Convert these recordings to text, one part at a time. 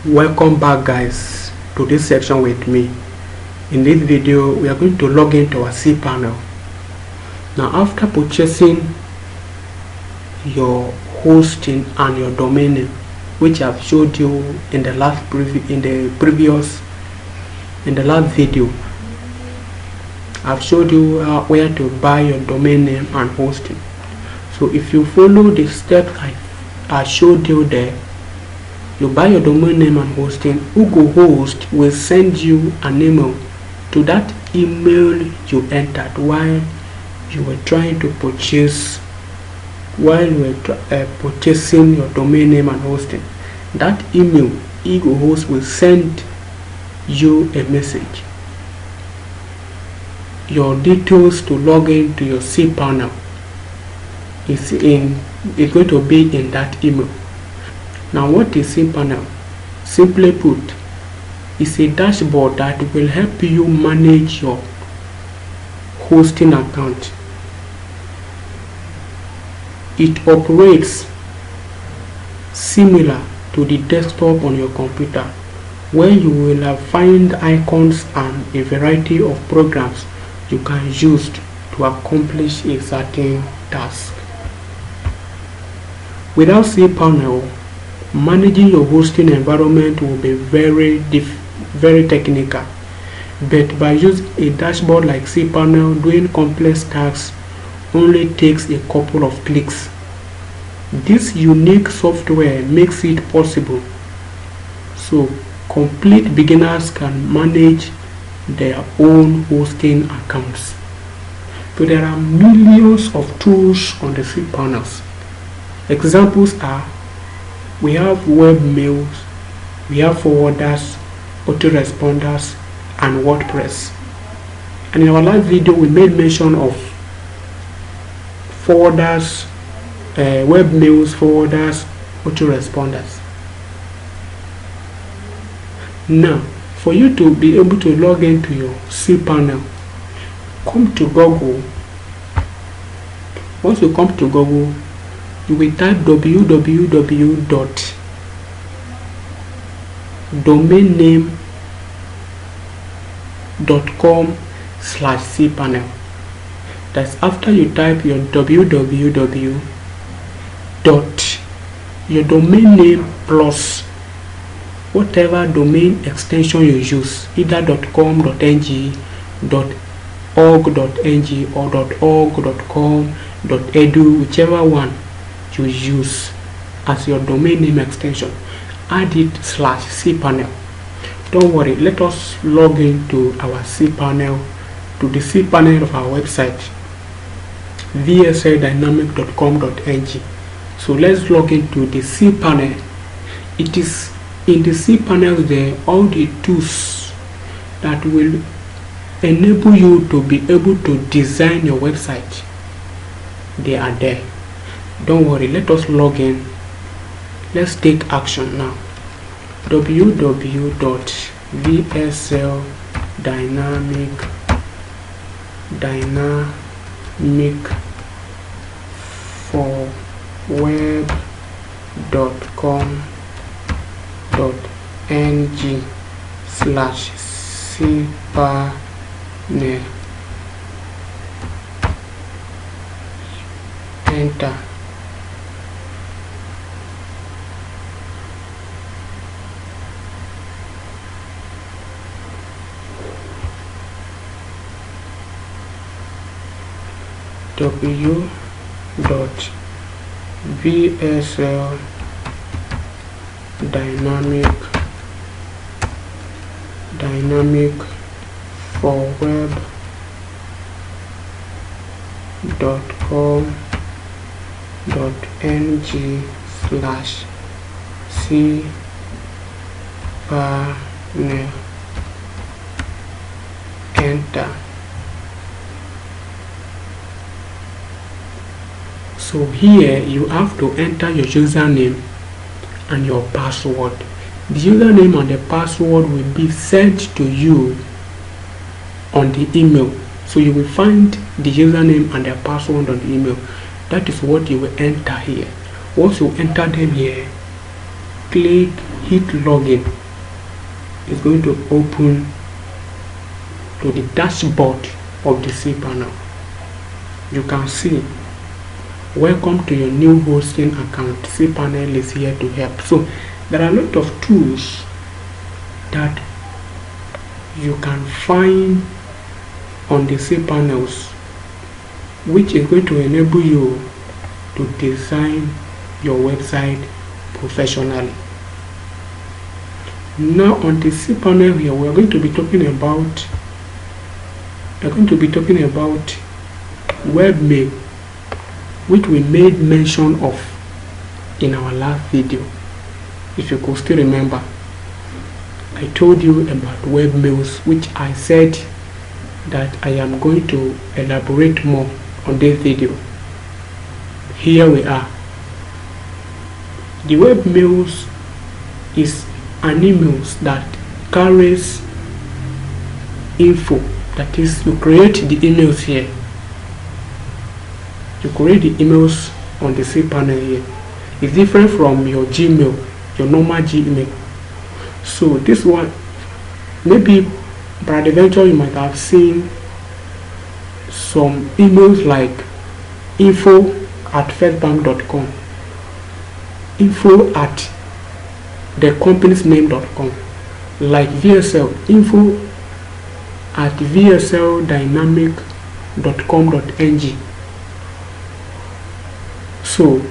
Welcome back guys to this section with me. In this video we are going to log into our cPanel. Now after purchasing your hosting and your domain name, which I've showed you in the last video, I've showed you where to buy your domain name and hosting. So if you follow the steps I showed you there, you buy your domain name and hosting. Google Host will send you an email to that email you entered while you were trying to purchase, purchasing your domain name and hosting. That email, Google Host will send you a message. Your details to log into your cPanel is going to be in that email. Now what is cPanel? Simply put, it's a dashboard that will help you manage your hosting account. It operates similar to the desktop on your computer, where you will find icons and a variety of programs you can use to accomplish a certain task. Without cPanel, managing your hosting environment will be very technical, but by using a dashboard like cPanel, doing complex tasks only takes a couple of clicks. This unique software makes it possible so complete beginners can manage their own hosting accounts. So there are millions of tools on the cPanels. Examples are: we have web mails, we have forwarders, autoresponders, and WordPress. And in our last video we made mention of forwarders, web mails, forwarders, autoresponders. Now for you to be able to log into your cPanel, come to Google. Once you come to Google, you will type www.domainname.com/cpanel. That's after you type your www dot your domain name plus whatever domain extension you use, either .com, .ng, .org.ng or .org.com, .edu, whichever one you use as your domain name extension. Add it /cpanel. Don't worry, let us log into our cPanel, to the cPanel of our website, v.s.l.dynamic.com.ng. So let's log into the cPanel. It is in the cPanel there all the tools that will enable you to be able to design your website. They are there. Don't worry, let us log in. Let's take action now. www.vslDynamic4web.com/cpanel. Enter. www.vslDynamic4web.com.ng/cpanel. Enter. So here you have to enter your username and your password. The username and the password will be sent to you on the email. So you will find the username and the password on the email. That is what you will enter here. Once you enter them here, click hit login, it's going to open to the dashboard of the cPanel. You can see, welcome to your new hosting account. Cpanel is here to help. So there are a lot of tools that you can find on the cPanels, which is going to enable you to design your website professionally. Now on the cPanel here, we're going to be talking about webmail, which we made mention of in our last video. If you could still remember, I told you about webmails, which I said that I am going to elaborate more on this video. Here we are. The webmails is an email that carries info. That is, you create the emails here. You create the emails on the cPanel here. It's different from your Gmail, your normal Gmail. So this one, maybe peradventure you might have seen some emails like info@firstbank.com, info@ the company's name.com, like v.S.L, info@v.s.l.dynamic.com.ng. So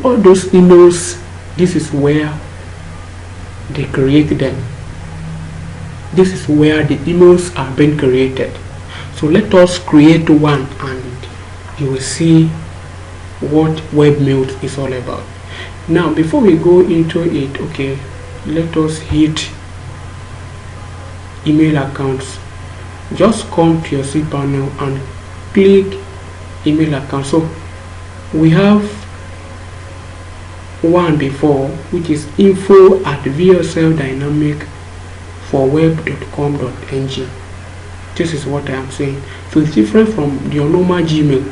all those emails, this is where they create them. This is where the emails are being created. So let us create one and you will see what webmail is all about. Now before we go into it, okay, let us hit email accounts. Just come to your cPanel and click email account. So we have one before, which is info@v.s.l.dynamic.com.ng. This is what I am saying. So it's different from your normal Gmail.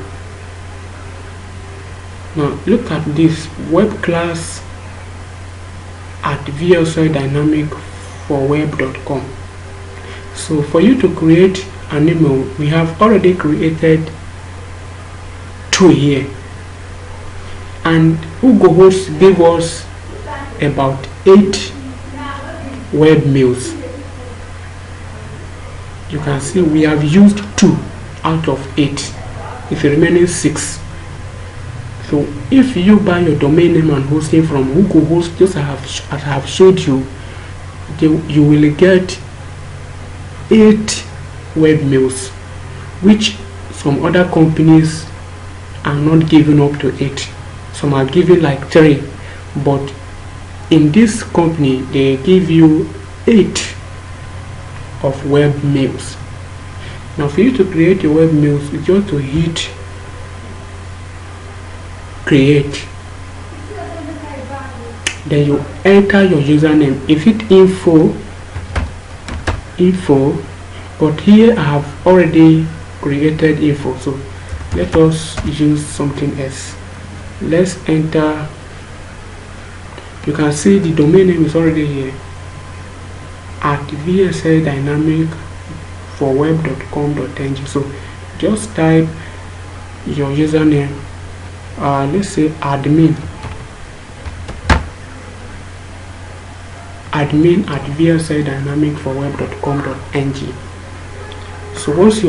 Now look at this, web class at v.s.l.dynamic.com. So for you to create an email, we have already created two here, and Google Hosts gave us about 8 webmails. You can see we have used 2 out of 8. It's remaining 6. So if you buy your domain name and hosting from Google Hosts, just as I have showed you, you will get 8 webmails, which some other companies are not giving up to 8. Some are giving like 3, but in this company they give you 8 of webmails. Now for you to create your webmails, you just to hit create, then you enter your username. If it info, but here I have already created info, so let us use something else. Let's enter, you can see the domain name is already here, at v.s.l.dynamic.com.ng. So just type your username, let's say admin at v.s.l.dynamic.com.ng. So once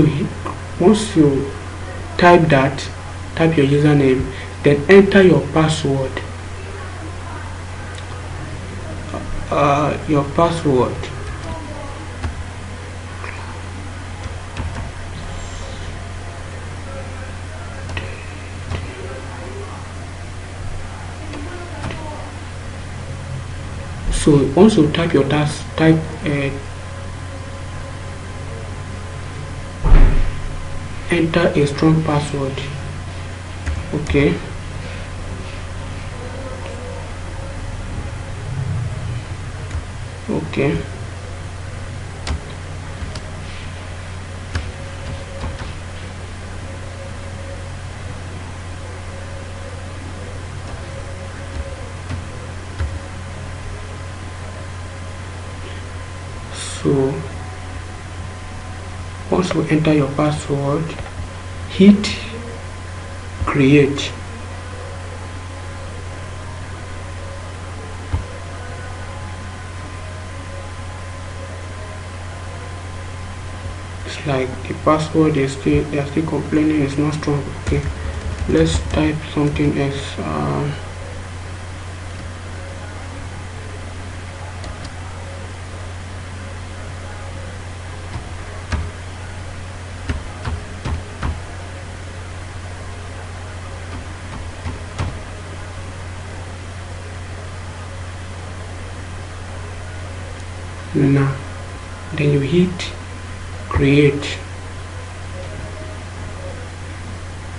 you type that, type your username, then enter your password. So once you type your enter a strong password. Okay. So once you enter your password, hit create. It's like the password is still, they are still complaining it's not strong. Okay, let's type something else. Now then you hit create.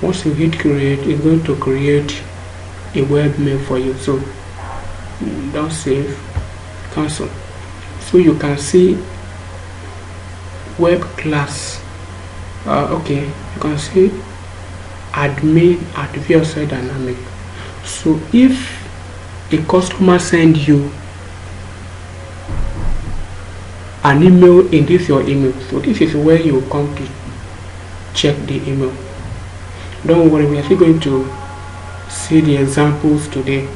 Once you hit create, it's going to create a webmail for you. So don't save, cancel. So you can see web class. Okay, you can see admin at v.S.L dynamic. So if a customer send you an email in this your email, so this is where you come to check the email. Don't worry, we are still going to see the examples today.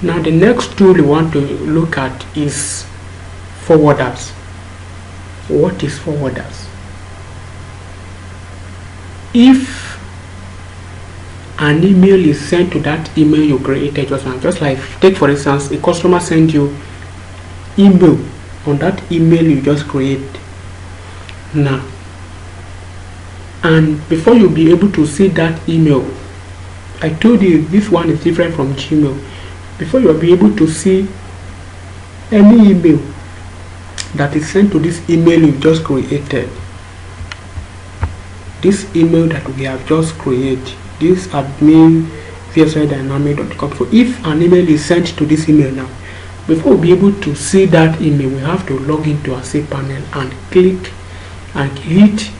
Now the next tool we want to look at is forwarders. What is forwarders? If an email is sent to that email you created just like take for instance a customer send you email on that email you just create now, and before you'll be able to see that email, I told you this one is different from Gmail. Before you'll be able to see any email that is sent to this email you just created, this email that we have just created, this admin v.S.L.dynamic.com. So if an email is sent to this email now, before we'll be able to see that email, we have to log into our Cpanel and click and hit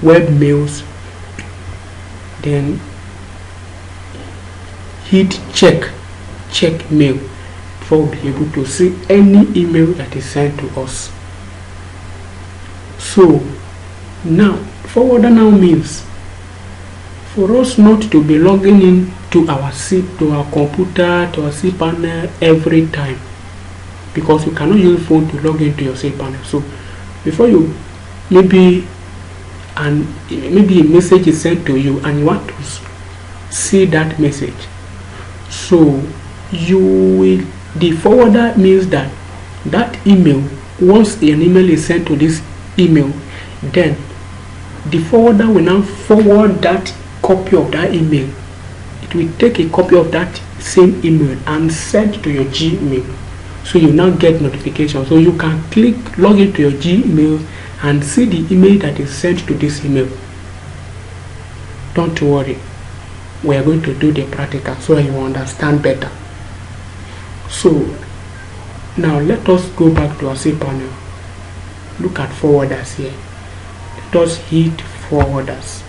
webmails, then hit check mail before we'll be able to see any email that is sent to us. So now forwarder now means for us not to be logging in to our computer, to our Cpanel every time, because you cannot use phone to log into your Cpanel. So before you maybe a message is sent to you and you want to see that message, so the forwarder means that email, once an email is sent to this email, then the forwarder will now forward that copy of that email. It will take a copy of that same email and send to your Gmail. So you now get notification. So you can log into your Gmail and see the email that is sent to this email. Don't worry, we are going to do the practical so you understand better. So now let us go back to our Cpanel. Look at forwarders here. Let us hit forwarders.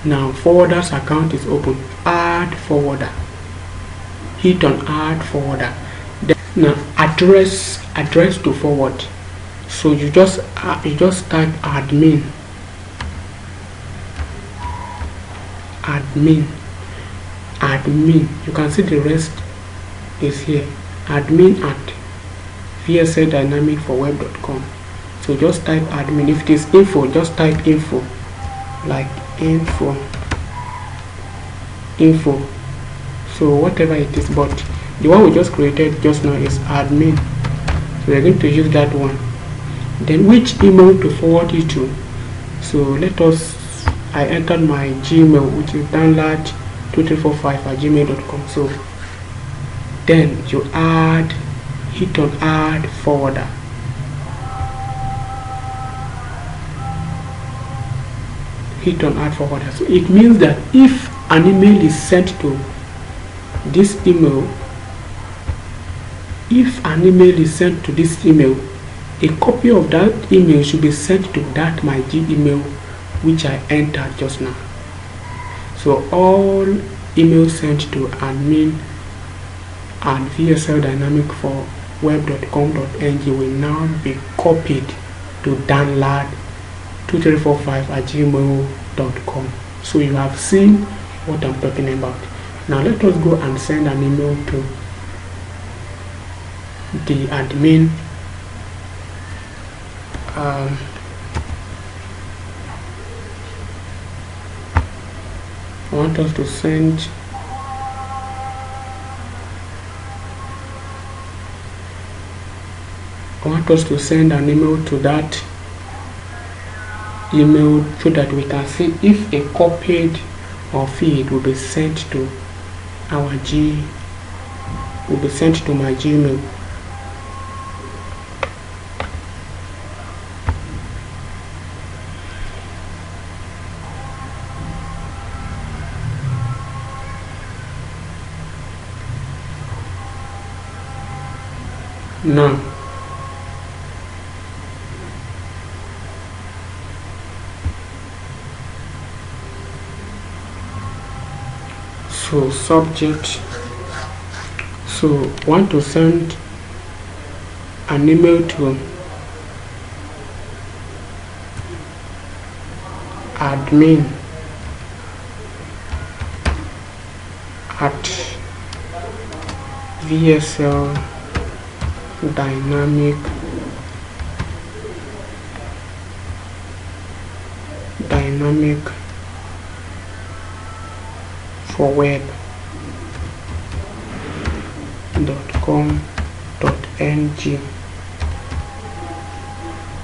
Now forwarders account is open. Add forwarder. Hit on add forwarder. Then now address to forward. So you just type admin. You can see the rest is here. Admin at v.S.L.dynamic4web.com. So just type admin. If it is info, just type info, like info. So whatever it is, but the one we just created just now is admin. So we're going to use that one. Then which email to forward it to? So I entered my Gmail, which is download2345@gmail.com. So then you hit on add forwarder. Hit on add forwarder. So it means that if an email is sent to this email, a copy of that email should be sent to that my Gmail which I entered just now. So all emails sent to admin and v.s.l dynamic for web.com.ng will now be copied to download2345@gmail.com. So you have seen what I'm talking about. Now let us go and send an email to the admin. I want us to send an email to that email so that we can see if a copied or feed will be sent to my Gmail. Now so subject, so want to send an email to admin at v.s.l dynamic for web.com.ng.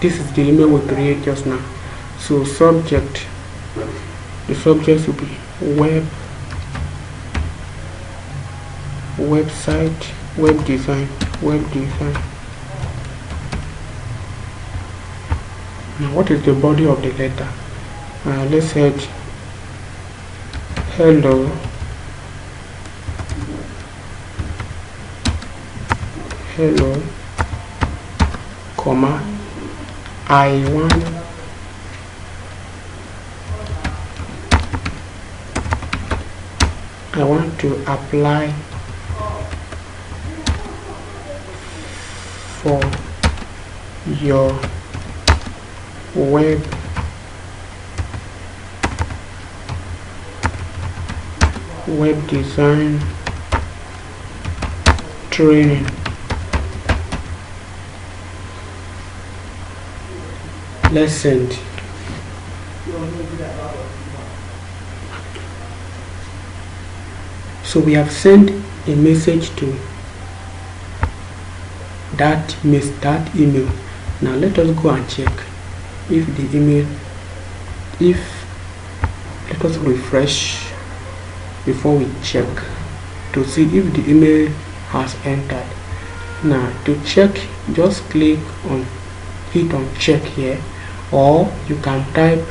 This is the email we create just now. So subject, the subject will be website, web design. Now what is the body of the letter? Let's say hello comma I want to apply for your web design training. Let's send. So we have sent a message to that email. Now let us go and check if the email, let us refresh before we check to see if the email has entered. Now to check, just click on, hit on check here, or you can type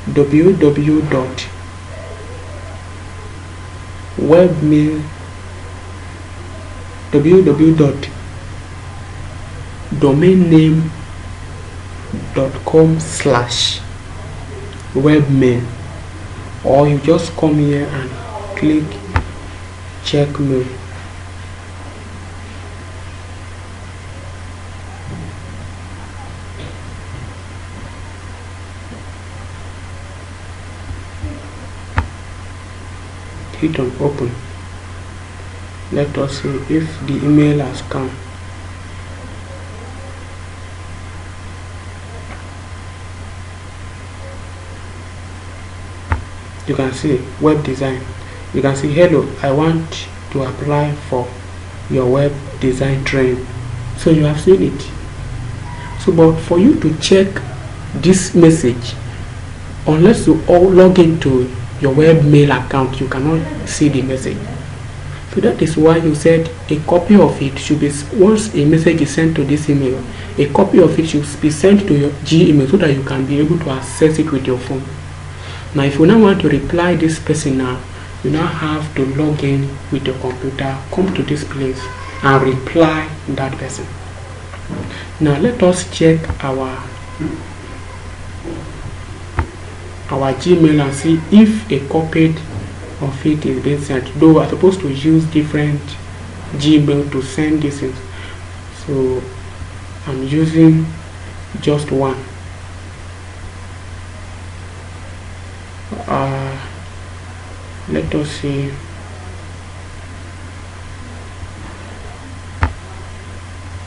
www.domainname.com/webmail, or you just come here and click check mail. Hit on open. Let us see if the email has come. You can see web design. You can see hello, I want to apply for your web design training. So you have seen it. So but for you to check this message, unless you all log into your web mail account, you cannot see the message. So that is why you said a copy of it should be, once a message is sent to this email, a copy of it should be sent to your Gmail so that you can be able to access it with your phone. Now if you now want to reply this person now, you now have to log in with your computer, come to this place and reply that person. Now let us check our Gmail and see if a copy of it is being sent. Though we're supposed to use different Gmail to send this in. So I'm using just one. Let us see.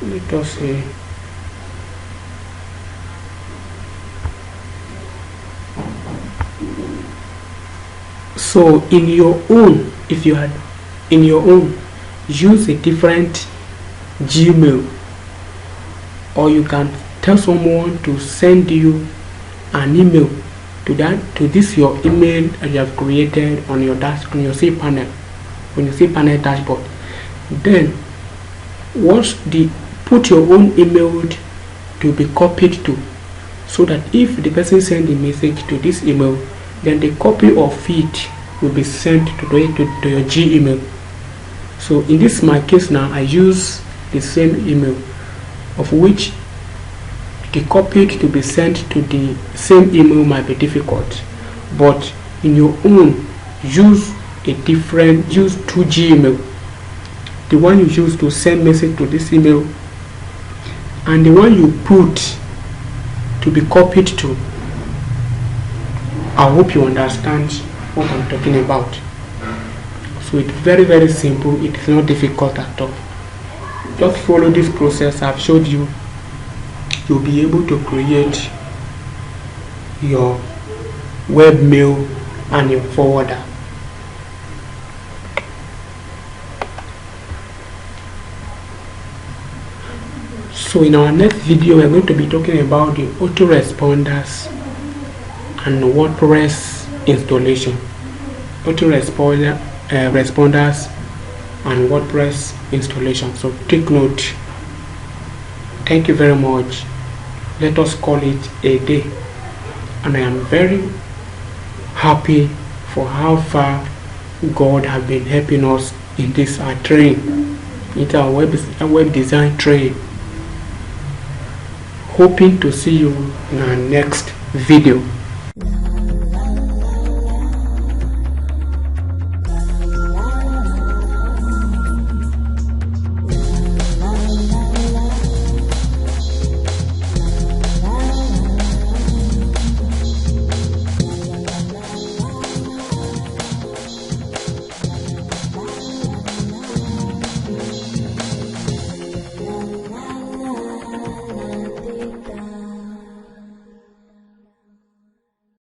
Let us see. So in your own, if you had in your own, use a different Gmail, or you can tell someone to send you an email to this your email that you have created on your Cpanel, on your Cpanel dashboard. Then put your own email to be copied to, so that if the person send a message to this email, then the copy of it will be sent to your Gmail. So in this my case now, I use the same email, of which the copy to be sent to the same email might be difficult. But in your own, use two Gmail. The one you use to send message to this email, and the one you put to be copied to. I hope you understand what I'm talking about. So it's very, very simple. It's not difficult at all. Just follow this process I've showed you. You'll be able to create your webmail and your forwarder. So in our next video, we're going to be talking about the autoresponders and WordPress installation. Responders and WordPress installation. So take note. Thank you very much. Let us call it a day. And I am very happy for how far God has been helping us in this training. It's our web design training. Hoping to see you in our next video.